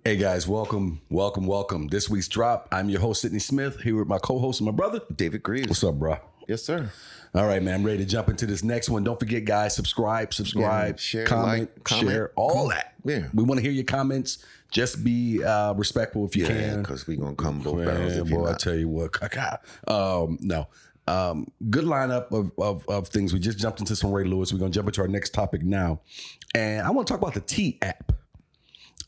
Hey guys, welcome. This week's drop. I'm your host, Sidney Smith, here with my co-host and my brother, David Greaves. What's up, bro? Yes, sir. All right, man. I'm ready to jump into this next one. Don't forget, guys, subscribe, share, comment, share, all that. Yeah. We want to hear your comments. Just be respectful if you can. because we're going to come both barrels if you're boy, I not. tell you what. No. Good lineup of things. We just jumped into some Ray Lewis. We're going to jump into our next topic now. And I want to talk about the T app.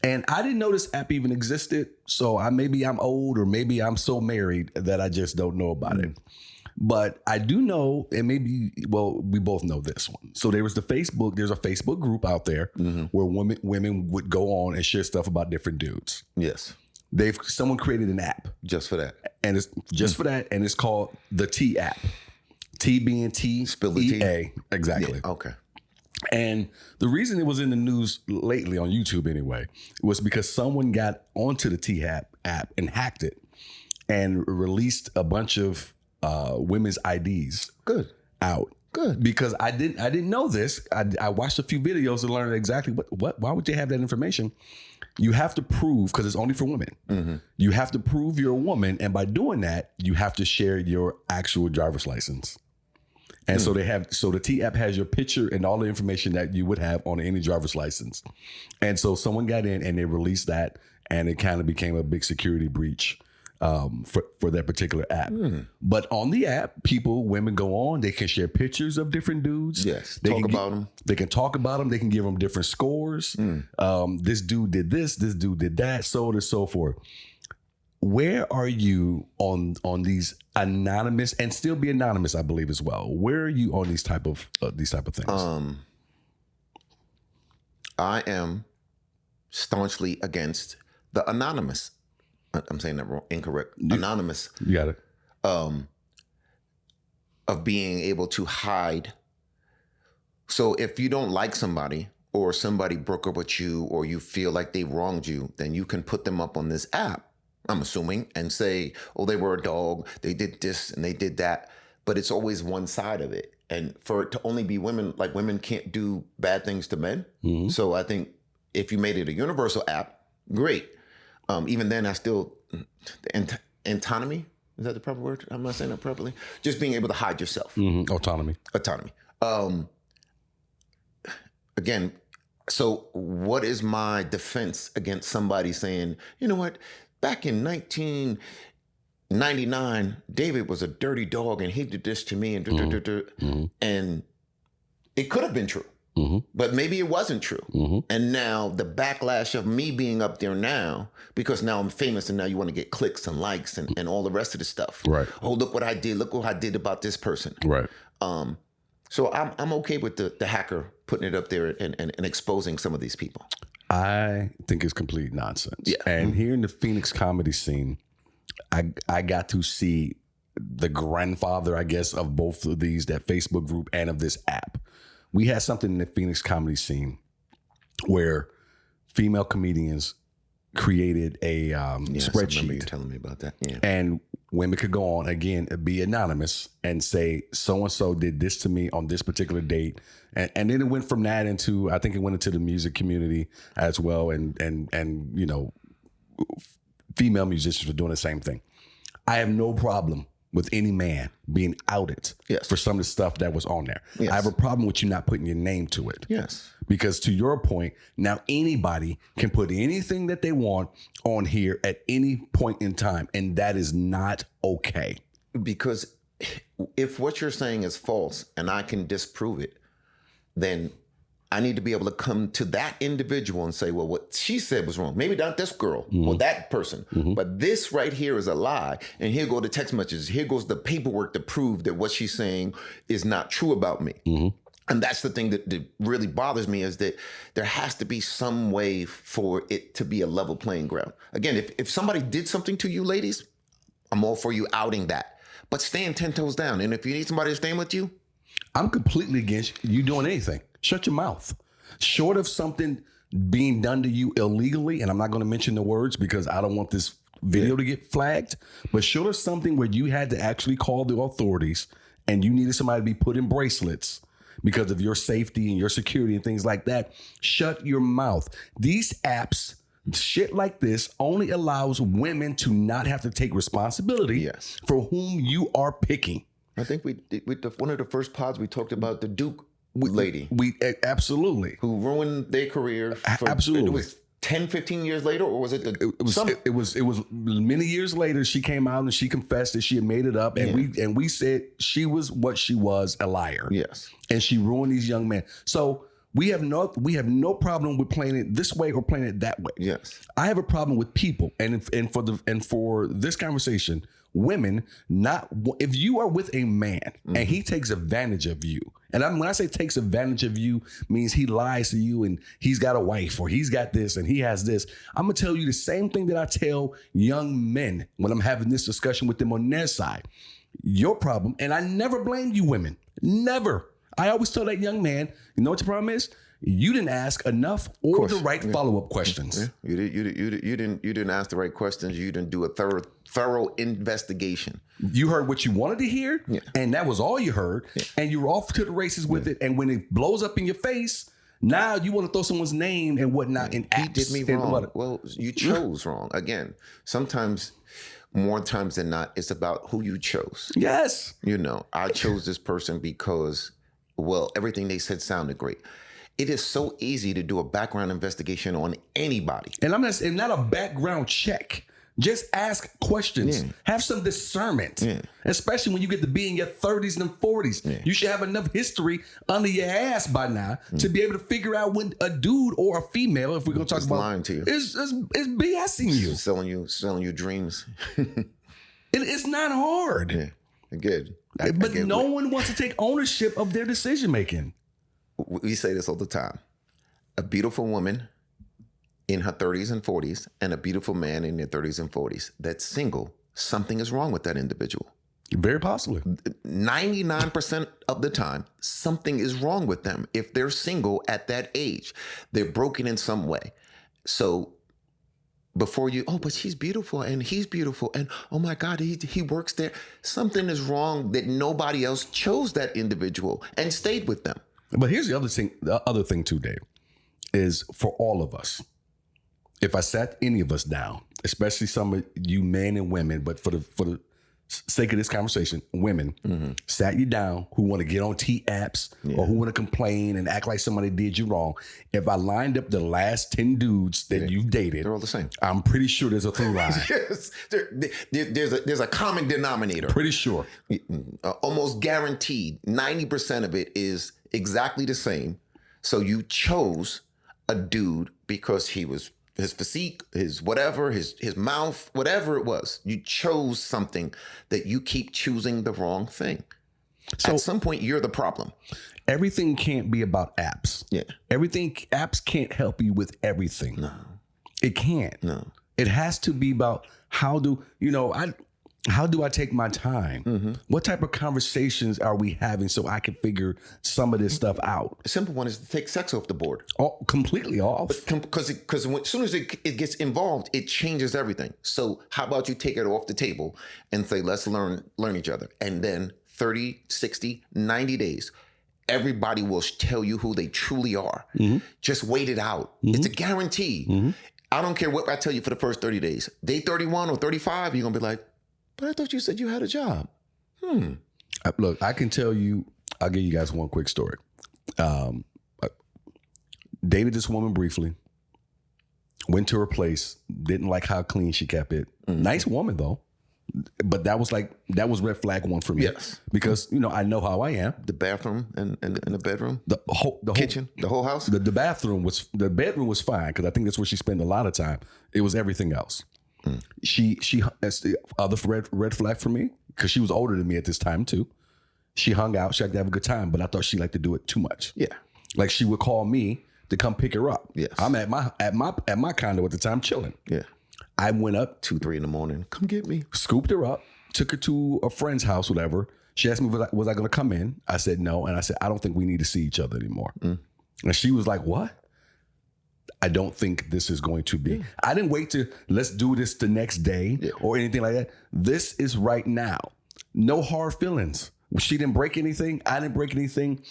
And I didn't know this app even existed. So maybe I'm old or maybe I'm so married that I just don't know about it. But I do know, and we both know this one. So there's a Facebook group out there where women would go on and share stuff about different dudes. Yes. Someone created an app. Just for that. And it's just for that. And it's called the T app. T being T. Spill the tea. E-A. Exactly. Yeah, okay. And the reason it was in the news lately on YouTube anyway was because someone got onto the T app and hacked it and released a bunch of women's IDs. Good. Out. Good. Because I didn't know this. I watched a few videos to learn exactly why would they have that information. You have to prove, because it's only for women. Mm-hmm. You have to prove you're a woman, and by doing that, you have to share your actual driver's license. And so the T app has your picture and all the information that you would have on any driver's license. And so someone got in and they released that, and it kind of became a big security breach for that particular app. But on the app, women go on, they can share pictures of different dudes. Yes. They Talk can about them. They can talk about them. They can give them different scores. This dude did this dude did that, so on and so forth. Where are you on these anonymous, and still be anonymous, I believe as well? Where are you on these type of things? I am staunchly against the anonymous. I'm saying that wrong, incorrect. Anonymous. You got it. Of being able to hide. So if you don't like somebody, or somebody broke up with you, or you feel like they wronged you, then you can put them up on this app, I'm assuming, and say, oh, they were a dog, they did this and they did that. But it's always one side of it. And for it to only be women, like women can't do bad things to men. Mm-hmm. So I think if you made it a universal app, great. Even then, I still, autonomy, is that the proper word? I'm not saying that properly. Just being able to hide yourself. Mm-hmm. Autonomy. Again, so what is my defense against somebody saying, you know what, back in 1999, David was a dirty dog and he did this to me and and it could have been true. But maybe it wasn't true. And now the backlash of me being up there now, because now I'm famous and now you want to get clicks and likes and all the rest of the stuff. Right. Oh, look what I did. Look what I did about this person. Right. So I'm okay with the hacker putting it up there and exposing some of these people. I think it's complete nonsense. Yeah. And here in the Phoenix comedy scene, I got to see the grandfather, I guess, of both of these, that Facebook group and of this app. We had something in the Phoenix comedy scene where female comedians created a spreadsheet. I remember you telling me about that. Yeah. And women could go on, again, be anonymous and say, so-and-so did this to me on this particular date. And then it went from that into, I think it went into the music community as well. And you know, female musicians were doing the same thing. I have no problem with any man being outed for some of the stuff that was on there. Yes. I have a problem with you not putting your name to it. Yes. Because to your point, now anybody can put anything that they want on here at any point in time, and that is not okay. Because if what you're saying is false and I can disprove it, then I need to be able to come to that individual and say, well, what she said was wrong. Maybe not this girl or that person, but this right here is a lie. And here go the text messages. Here goes the paperwork to prove that what she's saying is not true about me. And that's the thing that really bothers me, is that there has to be some way for it to be a level playing ground. Again, if somebody did something to you, ladies, I'm all for you outing that. But stand 10 toes down. And if you need somebody to stand with you, I'm completely against you doing anything. Shut your mouth. Short of something being done to you illegally, and I'm not going to mention the words because I don't want this video to get flagged, but short of something where you had to actually call the authorities and you needed somebody to be put in bracelets because of your safety and your security and things like that, shut your mouth. These apps shit like this only allows women to not have to take responsibility Yes. for whom you are picking. I think one of the first pods we talked about the Duke lady We absolutely. who ruined their career. Absolutely. It was 10, 15 years later, or was it It was many years later. She came out and she confessed that she had made it up, and we said she was what she was, a liar. Yes. And she ruined these young men. So we have no problem with playing it this way or playing it that way. Yes. I have a problem with people, and for this conversation, women. Not if you are with a man and he takes advantage of you. And when I say takes advantage of you, means he lies to you and he's got a wife or he's got this and he has this. I'm gonna tell you the same thing that I tell young men when I'm having this discussion with them on their side. Your problem, and I never blame you women. Never. I always tell that young man, you know what your problem is? You didn't ask enough or the right follow-up questions. Yeah. You didn't ask the right questions. You didn't do a thorough investigation. You heard what you wanted to hear, and that was all you heard, and you were off to the races with it. And when it blows up in your face, now you want to throw someone's name and whatnot in apps. He did me wrong. Well, you chose wrong. Again, sometimes, more times than not, it's about who you chose. Yes. You know, I chose this person because, well, everything they said sounded great. It is so easy to do a background investigation on anybody. And not a background check. Just ask questions. Yeah. Have some discernment. Yeah. Especially when you get to be in your 30s and 40s. Yeah. You should have enough history under your ass by now to be able to figure out when a dude or a female, if we're going to talk about, lying to you, is BSing you, selling you dreams. It's not hard. Yeah. Good. But no one wants to take ownership of their decision making. We say this all the time. A beautiful woman in her 30s and 40s and a beautiful man in their 30s and 40s that's single, something is wrong with that individual. Very possibly. 99% of the time, something is wrong with them. If they're single at that age, they're broken in some way. So before you, but she's beautiful and he's beautiful and oh my God, he works there. Something is wrong that nobody else chose that individual and stayed with them. But here's the other thing too, Dave, is for all of us, if I sat any of us down, especially some of you men and women, but for the sake of this conversation, women sat you down who want to get on T-apps or who want to complain and act like somebody did you wrong. If I lined up the last 10 dudes that you've dated, they're all the same. I'm pretty sure there's a through line. Yes, there's a common denominator. Pretty sure. Almost guaranteed 90% of it is exactly the same. So you chose a dude because his physique, his whatever, his mouth, whatever it was. You chose something that you keep choosing the wrong thing. So at some point, you're the problem. Everything can't be about apps. Yeah. Apps can't help you with everything. No. It can't. No. It has to be about how do I take my time? What type of conversations are we having so I can figure some of this stuff out? A simple one is to take sex off the board. Completely off. Because as soon as it gets involved, it changes everything. So how about you take it off the table and say, let's learn each other. And then 30, 60, 90 days, everybody will tell you who they truly are. Just wait it out. It's a guarantee. I don't care what I tell you for the first 30 days. Day 31 or 35, you're going to be like, but I thought you said you had a job. Look, I can tell you, I'll give you guys one quick story. I dated this woman briefly, went to her place, didn't like how clean she kept it. Nice woman though. But that was red flag one for me. Yes. Because, I know how I am. The bathroom and the bedroom? The kitchen? The whole house? The bedroom was fine because I think that's where she spent a lot of time. It was everything else. She that's the other red flag for me because she was older than me at this time too. She hung out. She liked to have a good time, but I thought she liked to do it too much. Yeah, like she would call me to come pick her up. Yes, I'm at my condo at the time chilling. Yeah, I went up 2-3 in the morning. Come get me. Scooped her up, took her to a friend's house, whatever. She asked me was I going to come in. I said no, and I said I don't think we need to see each other anymore. And she was like, "What?" I don't think this is going to be. I didn't wait to let's do this the next day or anything like that. This is right now. No hard feelings. She didn't break anything. I didn't break anything.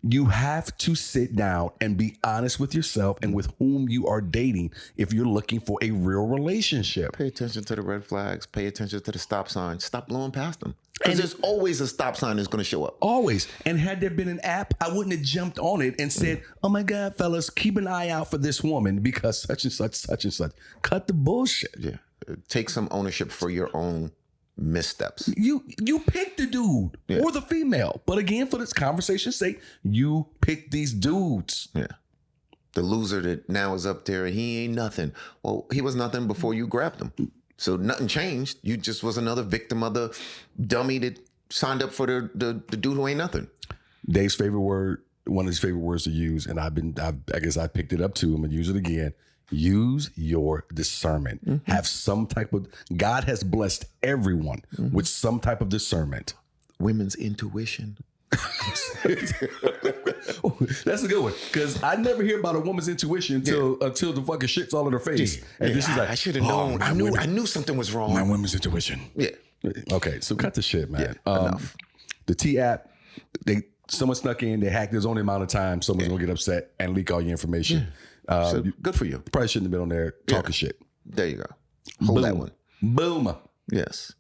You have to sit down and be honest with yourself and with whom you are dating if you're looking for a real relationship. Pay attention to the red flags. Pay attention to the stop signs. Stop blowing past them. Because there's always a stop sign that's going to show up. Always. And had there been an app, I wouldn't have jumped on it and said, oh my God, fellas, keep an eye out for this woman because such and such, such and such. Cut the bullshit. Yeah. Take some ownership for your own missteps. You pick the dude or the female. But again, for this conversation's sake, you pick these dudes. Yeah. The loser that now is up there and he ain't nothing. Well, he was nothing before you grabbed him. So nothing changed. You just was another victim of the dummy that signed up for the dude who ain't nothing. Dave's favorite word, one of his favorite words to use, and I guess I picked it up too. I'm gonna use it again. Use your discernment. Mm-hmm. Have some type of, God has blessed everyone with some type of discernment. Women's intuition. That's a good one because I never hear about a woman's intuition until the fucking shit's all in her face. And this is like, I should have known. I knew something was wrong. My women's intuition. Yeah. Okay, so cut the shit, man. Yeah, enough. The T app, someone snuck in. They hacked. There's only amount of time someone's gonna get upset and leak all your information. So, good for you. Probably shouldn't have been on there talking shit. There you go. Hold that one. Boom. Yes.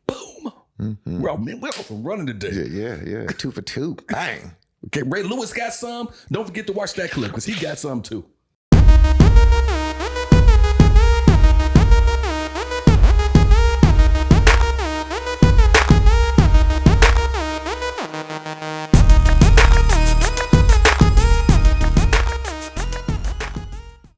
Boom. Mm-hmm. We're off and running today. Yeah. 2 for 2. Bang. Okay, Ray Lewis got some. Don't forget to watch that clip because he got some too.